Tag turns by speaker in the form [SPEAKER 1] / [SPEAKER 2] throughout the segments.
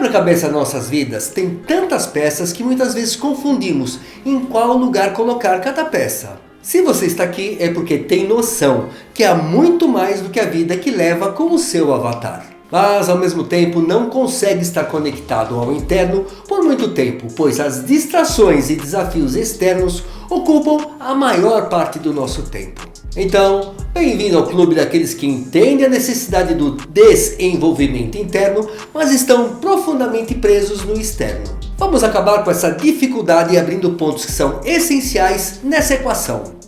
[SPEAKER 1] quebra-cabeça das nossas vidas tem tantas peças que muitas vezes confundimos em qual lugar colocar cada peça. Se você está aqui é porque tem noção que há muito mais do que a vida que leva com o seu avatar. Mas ao mesmo tempo não consegue estar conectado ao interno por muito tempo, pois as distrações e desafios externos ocupam a maior parte do nosso tempo. Então, bem-vindo ao clube daqueles que entendem a necessidade do desenvolvimento interno, mas estão profundamente presos no externo. Vamos acabar com essa dificuldade abrindo pontos que são essenciais nessa equação.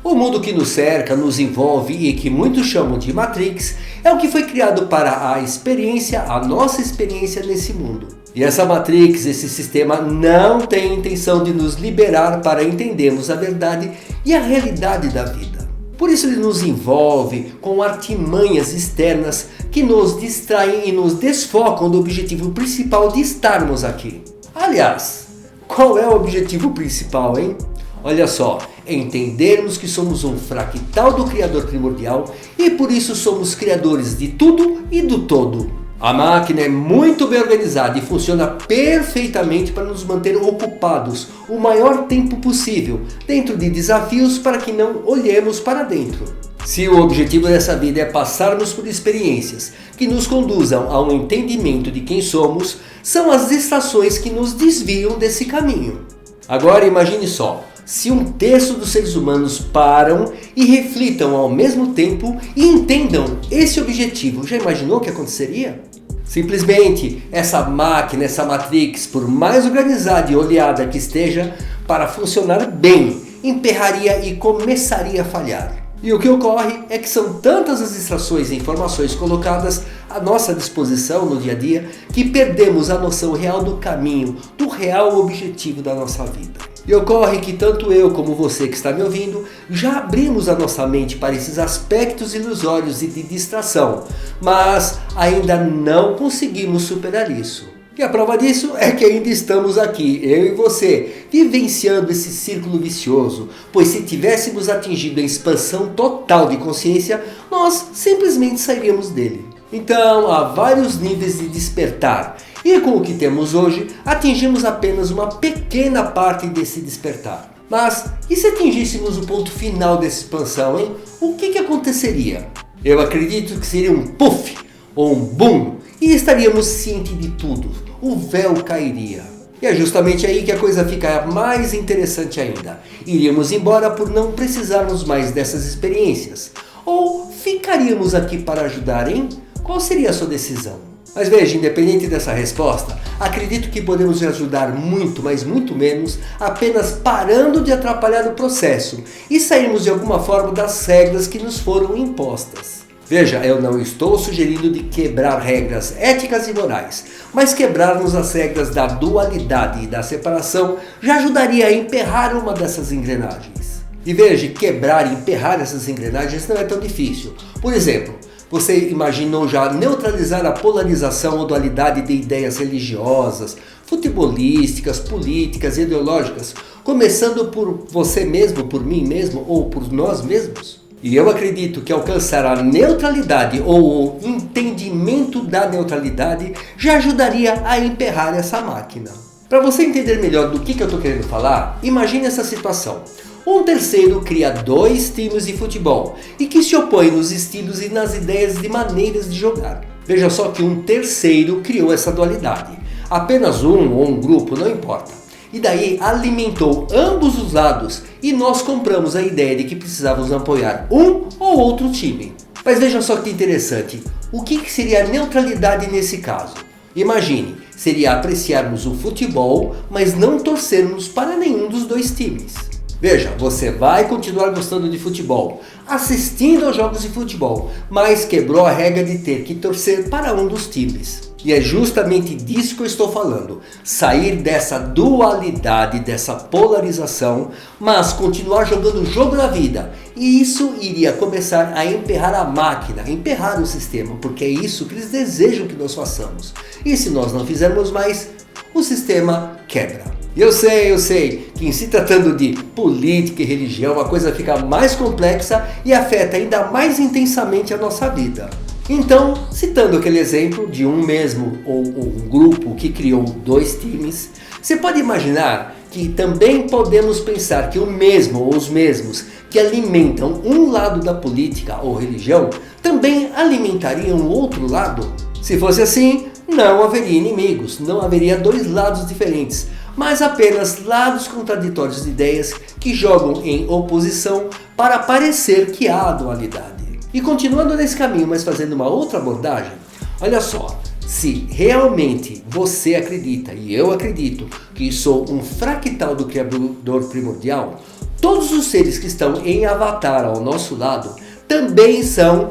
[SPEAKER 1] O mundo que nos cerca, nos envolve e que muitos chamam de Matrix é o que foi criado para a experiência, a nossa experiência nesse mundo. E essa Matrix, esse sistema, não tem intenção de nos liberar para entendermos a verdade e a realidade da vida. Por isso ele nos envolve com artimanhas externas que nos distraem e nos desfocam do objetivo principal de estarmos aqui. Aliás, qual é o objetivo principal, hein? Olha só, entendermos que somos um fractal do Criador primordial e por isso somos criadores de tudo e do todo. A máquina é muito bem organizada e funciona perfeitamente para nos manter ocupados o maior tempo possível dentro de desafios para que não olhemos para dentro. Se o objetivo dessa vida é passarmos por experiências que nos conduzam a um entendimento de quem somos, são as distrações que nos desviam desse caminho. Agora imagine só. Se 1/3 dos seres humanos param e reflitam ao mesmo tempo e entendam esse objetivo, já imaginou o que aconteceria? Simplesmente essa máquina, essa Matrix, por mais organizada e oleada que esteja, para funcionar bem, emperraria e começaria a falhar. E o que ocorre é que são tantas as distrações e informações colocadas à nossa disposição no dia a dia que perdemos a noção real do caminho, do real objetivo da nossa vida. E ocorre que tanto eu como você que está me ouvindo já abrimos a nossa mente para esses aspectos ilusórios e de distração, mas ainda não conseguimos superar isso. E a prova disso é que ainda estamos aqui, eu e você, vivenciando esse círculo vicioso, pois se tivéssemos atingido a expansão total de consciência, nós simplesmente sairíamos dele. Então, há vários níveis de despertar, e com o que temos hoje, atingimos apenas uma pequena parte desse despertar. Mas, e se atingíssemos o ponto final dessa expansão, hein? O que aconteceria? Eu acredito que seria um puff, ou um boom, e estaríamos cientes de tudo. O véu cairia. E é justamente aí que a coisa fica mais interessante ainda. Iríamos embora por não precisarmos mais dessas experiências. Ou ficaríamos aqui para ajudar, hein? Qual seria a sua decisão? Mas veja, independente dessa resposta, acredito que podemos ajudar muito, mas muito menos, apenas parando de atrapalhar o processo e sairmos de alguma forma das regras que nos foram impostas. Veja, eu não estou sugerindo de quebrar regras éticas e morais, mas quebrarmos as regras da dualidade e da separação já ajudaria a emperrar uma dessas engrenagens. E veja, quebrar e emperrar essas engrenagens não é tão difícil. Por exemplo, você imaginou já neutralizar a polarização ou dualidade de ideias religiosas, futebolísticas, políticas, ideológicas, começando por você mesmo, por mim mesmo ou por nós mesmos? E eu acredito que alcançar a neutralidade ou o entendimento da neutralidade já ajudaria a emperrar essa máquina. Para você entender melhor do que eu estou querendo falar, imagine essa situação. Um terceiro cria 2 times de futebol e que se opõem nos estilos e nas ideias de maneiras de jogar. Veja só que um terceiro criou essa dualidade. Apenas um ou um grupo, não importa. E daí alimentou ambos os lados e nós compramos a ideia de que precisávamos apoiar um ou outro time. Mas veja só que interessante, o que seria a neutralidade nesse caso? Imagine, seria apreciarmos o futebol, mas não torcermos para nenhum dos 2 times. Veja, você vai continuar gostando de futebol, assistindo aos jogos de futebol, mas quebrou a regra de ter que torcer para um dos times. E é justamente disso que eu estou falando, sair dessa dualidade, dessa polarização, mas continuar jogando o jogo da vida. E isso iria começar a emperrar a máquina, emperrar o sistema, porque é isso que eles desejam que nós façamos. E se nós não fizermos mais, o sistema quebra. Eu sei que em se tratando de política e religião a coisa fica mais complexa e afeta ainda mais intensamente a nossa vida. Então, citando aquele exemplo de um mesmo ou um grupo que criou 2 times, você pode imaginar que também podemos pensar que o mesmo ou os mesmos que alimentam um lado da política ou religião também alimentariam o outro lado? Se fosse assim, não haveria inimigos, não haveria 2 lados diferentes, mas apenas lados contraditórios de ideias que jogam em oposição para parecer que há dualidade. E continuando nesse caminho, mas fazendo uma outra abordagem, olha só, se realmente você acredita e eu acredito que sou um fractal do Criador primordial, todos os seres que estão em Avatar ao nosso lado também são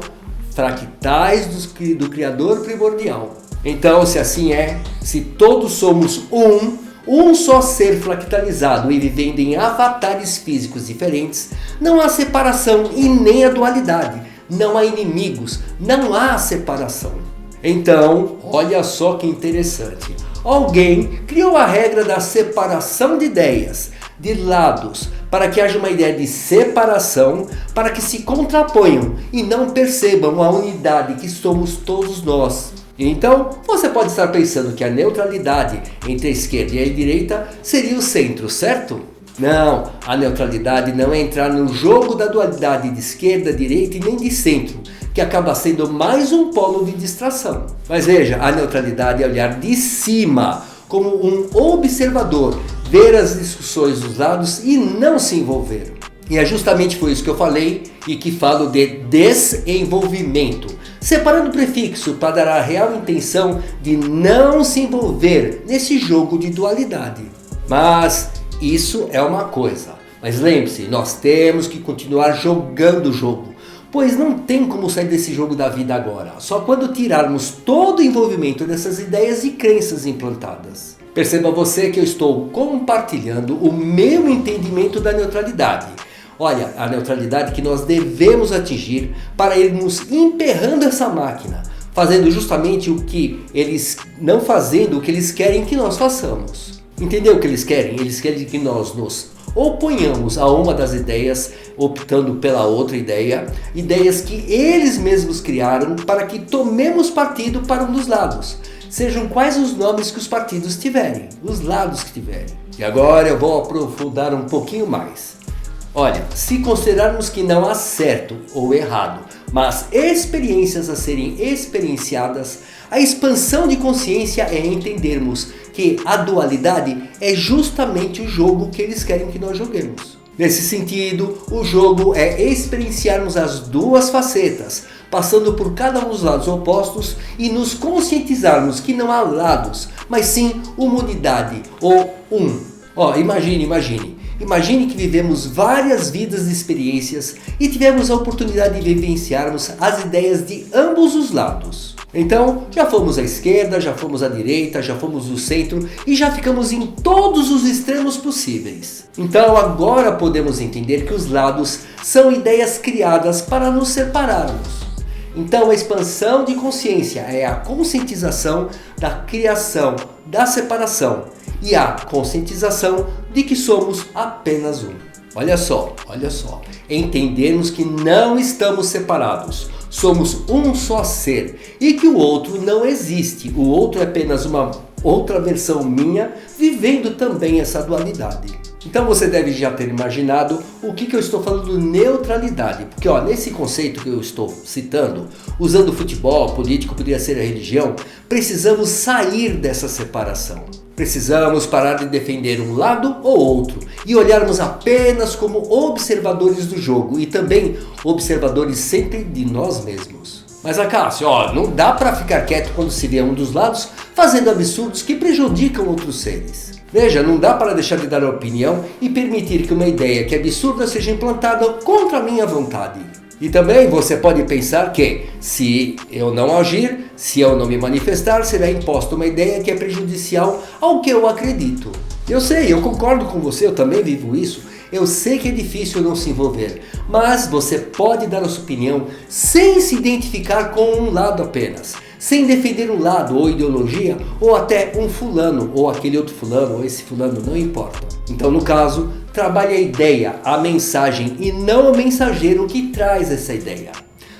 [SPEAKER 1] fractais do Criador primordial. Então, se assim é, se todos somos um só ser fractalizado e vivendo em avatares físicos diferentes, não há separação e nem a dualidade. Não há inimigos, não há separação. Então, olha só que interessante. Alguém criou a regra da separação de ideias, de lados, para que haja uma ideia de separação, para que se contraponham e não percebam a unidade que somos todos nós. Então, você pode estar pensando que a neutralidade entre a esquerda e a direita seria o centro, certo? Não, a neutralidade não é entrar no jogo da dualidade de esquerda, direita e nem de centro, que acaba sendo mais um polo de distração. Mas veja, a neutralidade é olhar de cima, como um observador, ver as discussões dos lados e não se envolver. E é justamente por isso que eu falei e que falo de desenvolvimento, separando o prefixo para dar a real intenção de não se envolver nesse jogo de dualidade. Mas isso é uma coisa, mas lembre-se, nós temos que continuar jogando o jogo, pois não tem como sair desse jogo da vida agora, só quando tirarmos todo o envolvimento dessas ideias e crenças implantadas. Perceba você que eu estou compartilhando o meu entendimento da neutralidade. Olha, a neutralidade que nós devemos atingir para irmos emperrando essa máquina, fazendo justamente o que eles não fazendo o que eles querem que nós façamos. Entendeu o que eles querem? Eles querem que nós nos oponhamos a uma das ideias, optando pela outra ideia, ideias que eles mesmos criaram para que tomemos partido para um dos lados, sejam quais os nomes que os partidos tiverem, os lados que tiverem. E agora eu vou aprofundar um pouquinho mais. Olha, se considerarmos que não há certo ou errado, mas experiências a serem experienciadas, a expansão de consciência é entendermos que a dualidade é justamente o jogo que eles querem que nós joguemos. Nesse sentido, o jogo é experienciarmos as 2 facetas, passando por cada um dos lados opostos e nos conscientizarmos que não há lados, mas sim uma unidade ou um. Imagine que vivemos várias vidas de experiências e tivemos a oportunidade de vivenciarmos as ideias de ambos os lados. Então, já fomos à esquerda, já fomos à direita, já fomos no centro e já ficamos em todos os extremos possíveis. Então, agora podemos entender que os lados são ideias criadas para nos separarmos. Então, a expansão de consciência é a conscientização da criação, da separação e a conscientização de que somos apenas um. Olha só, entendermos que não estamos separados, somos um só ser e que o outro não existe, o outro é apenas uma outra versão minha vivendo também essa dualidade. Então você deve já ter imaginado o que eu estou falando de neutralidade, porque nesse conceito que eu estou citando, usando o futebol, político, poderia ser a religião, precisamos sair dessa separação. Precisamos parar de defender um lado ou outro e olharmos apenas como observadores do jogo e também observadores sempre de nós mesmos. Mas Acácio, não dá para ficar quieto quando se vê um dos lados fazendo absurdos que prejudicam outros seres. Veja, não dá para deixar de dar opinião e permitir que uma ideia que é absurda seja implantada contra a minha vontade. E também você pode pensar que, se eu não agir, se eu não me manifestar, será imposta uma ideia que é prejudicial ao que eu acredito. Eu sei, eu concordo com você, eu também vivo isso. Eu sei que é difícil não se envolver, mas você pode dar a sua opinião sem se identificar com um lado apenas, sem defender um lado ou ideologia, ou até um fulano, ou aquele outro fulano, ou esse fulano, não importa. Então, no caso, trabalhe a ideia, a mensagem e não o mensageiro que traz essa ideia.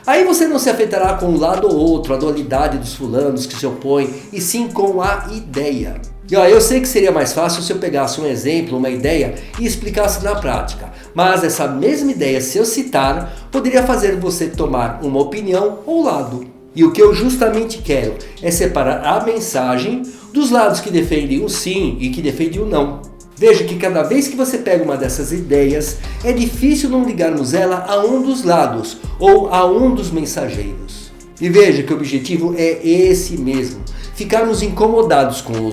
[SPEAKER 1] Aí você não se afetará com um lado ou outro, a dualidade dos fulanos que se opõem, e sim com a ideia. E eu sei que seria mais fácil se eu pegasse um exemplo, uma ideia e explicasse na prática. Mas essa mesma ideia, se eu citar, poderia fazer você tomar uma opinião ou lado. E o que eu justamente quero é separar a mensagem dos lados que defendem o sim e que defendem o não. Veja que cada vez que você pega uma dessas ideias, é difícil não ligarmos ela a um dos lados ou a um dos mensageiros. E veja que o objetivo é esse mesmo. Ficarmos incomodados com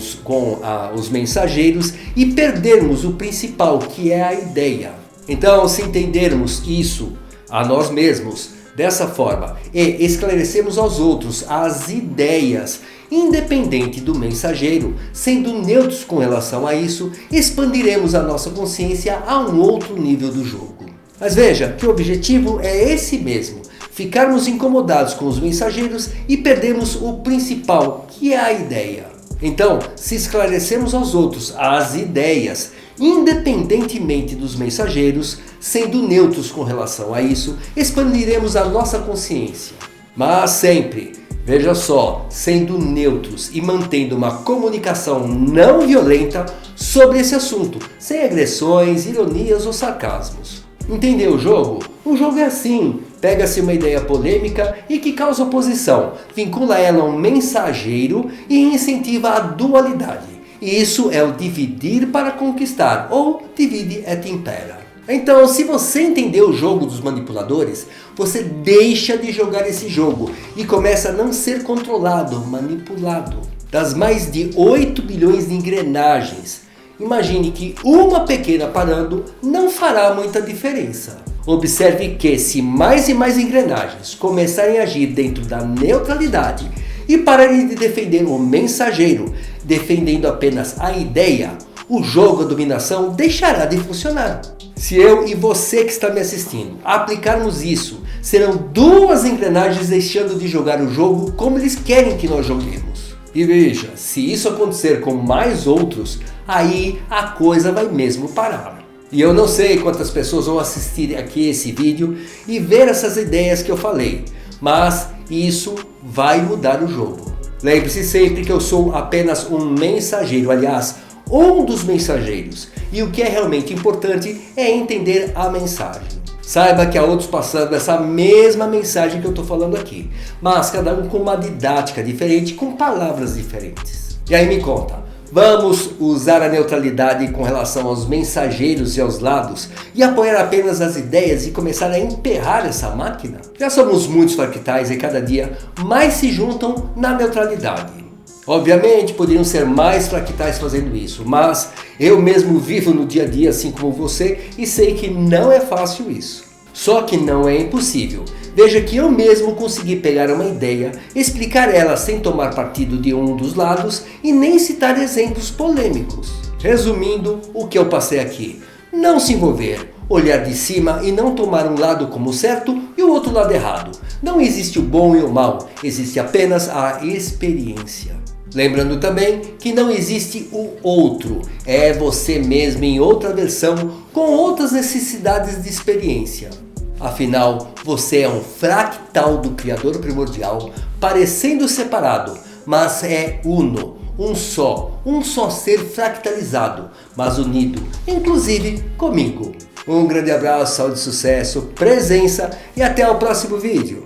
[SPEAKER 1] os mensageiros e perdermos o principal, que é a ideia. Então, se entendermos isso a nós mesmos dessa forma e esclarecermos aos outros as ideias, independente do mensageiro, sendo neutros com relação a isso, expandiremos a nossa consciência a um outro nível do jogo. Mas veja que o objetivo é esse mesmo. Ficarmos incomodados com os mensageiros e perdemos o principal, que é a ideia. Então, se esclarecemos aos outros as ideias, independentemente dos mensageiros, sendo neutros com relação a isso, expandiremos a nossa consciência. Mas sempre, veja só, sendo neutros e mantendo uma comunicação não violenta sobre esse assunto, sem agressões, ironias ou sarcasmos. Entendeu o jogo? O jogo é assim. Pega-se uma ideia polêmica e que causa oposição, vincula ela a um mensageiro e incentiva a dualidade. E isso é o dividir para conquistar, ou divide et impera. Então, se você entendeu o jogo dos manipuladores, você deixa de jogar esse jogo e começa a não ser controlado, manipulado. Das mais de 8 bilhões de engrenagens, imagine que uma pequena parando não fará muita diferença. Observe que se mais e mais engrenagens começarem a agir dentro da neutralidade e pararem de defender o mensageiro, defendendo apenas a ideia, o jogo, a dominação deixará de funcionar. Se eu e você que está me assistindo aplicarmos isso, serão duas engrenagens deixando de jogar o jogo como eles querem que nós joguemos. E veja, se isso acontecer com mais outros, aí a coisa vai mesmo parar. E eu não sei quantas pessoas vão assistir aqui esse vídeo e ver essas ideias que eu falei, mas isso vai mudar o jogo. Lembre-se sempre que eu sou apenas um mensageiro, aliás, um dos mensageiros. E o que é realmente importante é entender a mensagem. Saiba que há outros passando essa mesma mensagem que eu estou falando aqui, mas cada um com uma didática diferente, com palavras diferentes. E aí me conta, vamos usar a neutralidade com relação aos mensageiros e aos lados e apoiar apenas as ideias e começar a emperrar essa máquina? Já somos muitos fractais e cada dia mais se juntam na neutralidade. Obviamente poderiam ser mais fractais fazendo isso, mas eu mesmo vivo no dia a dia assim como você e sei que não é fácil isso. Só que não é impossível. Veja que eu mesmo consegui pegar uma ideia, explicar ela sem tomar partido de um dos lados e nem citar exemplos polêmicos. Resumindo o que eu passei aqui, não se envolver, olhar de cima e não tomar um lado como certo e o outro lado errado. Não existe o bom e o mal, existe apenas a experiência. Lembrando também que não existe o outro, é você mesmo em outra versão com outras necessidades de experiência. Afinal, você é um fractal do Criador primordial, parecendo separado, mas é uno, um só ser fractalizado, mas unido, inclusive comigo. Um grande abraço, saúde, sucesso, presença e até o próximo vídeo.